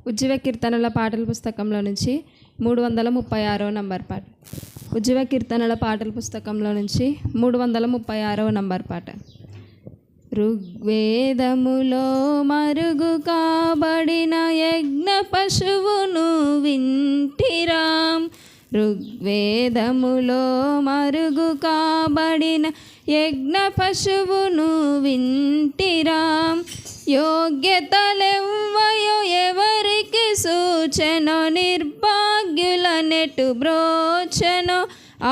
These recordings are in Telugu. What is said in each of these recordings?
ఉజ్జీవ కీర్తనల పాటల పుస్తకంలో నుంచి 336వ నంబర్ పాట. ఉజ్జీవ కీర్తనల పాటల పుస్తకంలో నుంచి 336వ నంబర్ పాట. ఋగ్వేదములో మరుగు కాబడిన యజ్ఞ పశువును వింటిరాం. ఋగ్వేదములో మరుగు కాబడిన యజ్ఞ పశువును వింటిరాం. యోగ్యతలెవ్వయో ఎవరికి సూచనో, నిర్భాగ్యుల నెటు బ్రోచనో,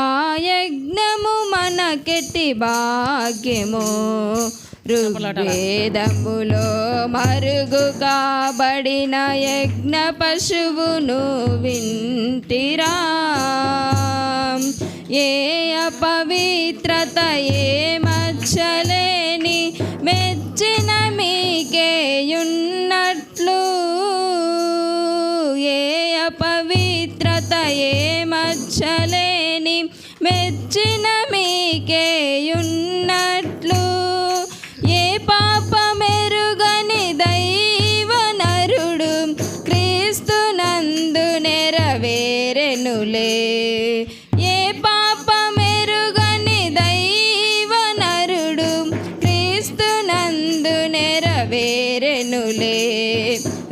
ఆ యజ్ఞము మనకెట్టి భాగ్యమో. ఋగ్వేదములో మరుగు కాబడిన యజ్ఞ పశువును వింటిరా. ఏ అపవిత్రత ఏ మచ్చలేని మెచ్చిన మీకేయున్నట్లు, ఏ అపవిత్రత ఏ మచ్చలేని మెచ్చిన మీకేయున్నట్లు, ఏ పాపమెరుగని దైవ నరుడు క్రీస్తు నందు నెరవేరెనులే. ఏ పాపమెరుగని దైవ నరుడు క్రీస్తు నందు నెరవేరెనులే.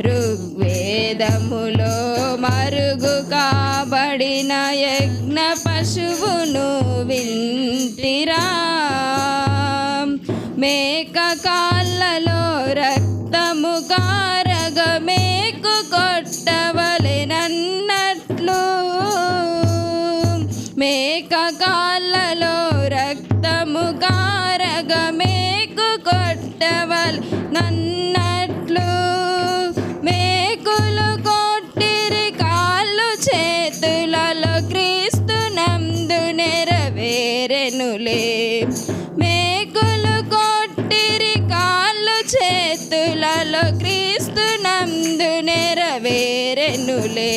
ఋగ్వేదములో మరుగు కాబడిన యజ్ఞ పశువును వింటిరా. మేక కాళ్ళలో రక్తము కారగ మేకు కొట్టవలెనన్నట్లు, మేక కాళ్ళలో రక్తము కారగ మేకు కొట్టవలెనన్నట్లు, మేకులు కొట్టిరి కాళ్ళు చేతులలో క్రీస్తు నందు నెరవేరెనులే. మేకులు కొట్టిరి కాళ్ళు చేతులలో క్రీస్తు నందు నెరవేరెనులే.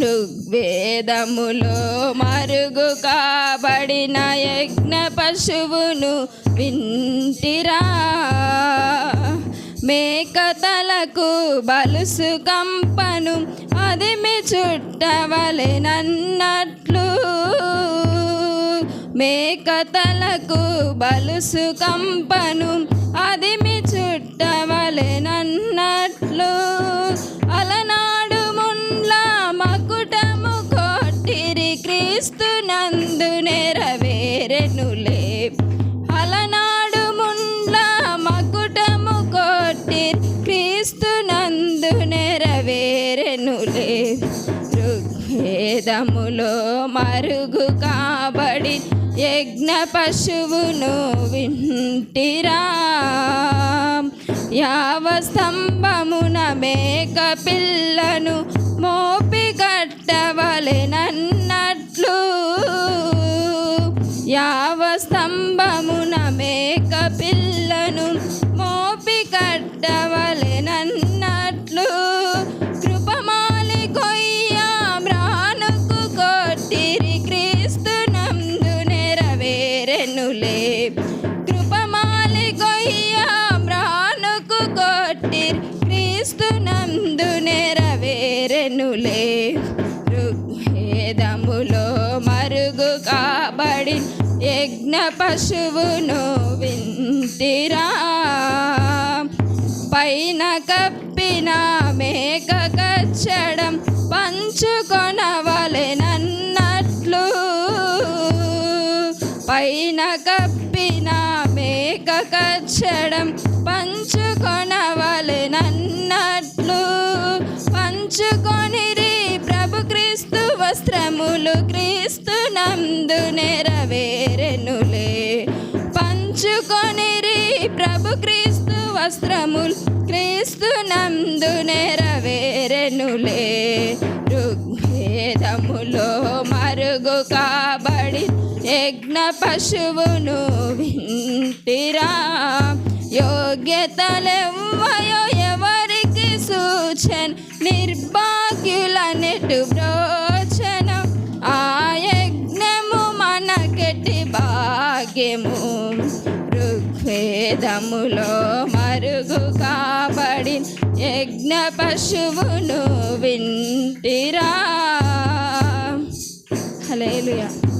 ఋగ్వేదములో మరుగు కాబడిన యజ్ఞ పశువును వింటిరా. మేక తలకు బలుసు కంపను అదిమి చుట్టవలెనన్నట్లు, మేక తలకు బలుసు కంపను అదిమి చుట్టవలెనన్నట్లు, అలనాడు ముండ్ల మకుటము కొట్టిరి క్రీస్తు నందు నెరవేరెనులే. అలనాడు ముండ్ల మకుటము కొట్టిరి క్రీస్తు నందు నెరవేరెనులే. ఋగ్వేదములో మరుగు కాబడి యజ్ఞ పశువును వింటిరా. యావ స్తంభమున మేక పిల్లను మోపి కట్టవలెనన్నట్లు, యావ స్తంభమున మేక పిల్లను మోపి కట్టవలెనన్నట్లు, కృపమాలి కొయ్య మ్రానుకు కొట్టిరి క్రీస్తు నందు నెరవేరెనులే. కృపమాలి కొయ్య మ్రానుకు కొట్టిరి క్రీస్తు నందు నెరవేరెనులే. ఋగ్వేదములో మరుగు కాబడి యజ్ఞ పశువును వింటిరా. పైన కప్పిన మేక కచ్చడం పంచుకొనవలెనన్నట్లు, పైన కప్పిన మేక కచ్చడం పంచుకొనవలెనన్నట్లు, పంచుకొనిరి ప్రభు క్రీస్తు వస్త్రములు క్రీస్తు నందు నెరవేరెనులే. పంచుకొనిరి ప్రభు క్రీస్తు వస్త్రములు క్రీస్తు నందు నెరవేరెనులే. ఋగ్వేదములో మరుగు కాబడి యజ్ఞ పశువును వింటిరా. యోగ్యతలెవ్వయో ఎవరికి సూచన, నిర్భాగ్యుల నెటు బ్రోచనం, ఆ యజ్ఞము మనకెట్టి భాగ్యము. ఋగ్వేదములో మరుగు కాబడి యజ్ఞ పశువును వింటిరా. హల్లెలూయా.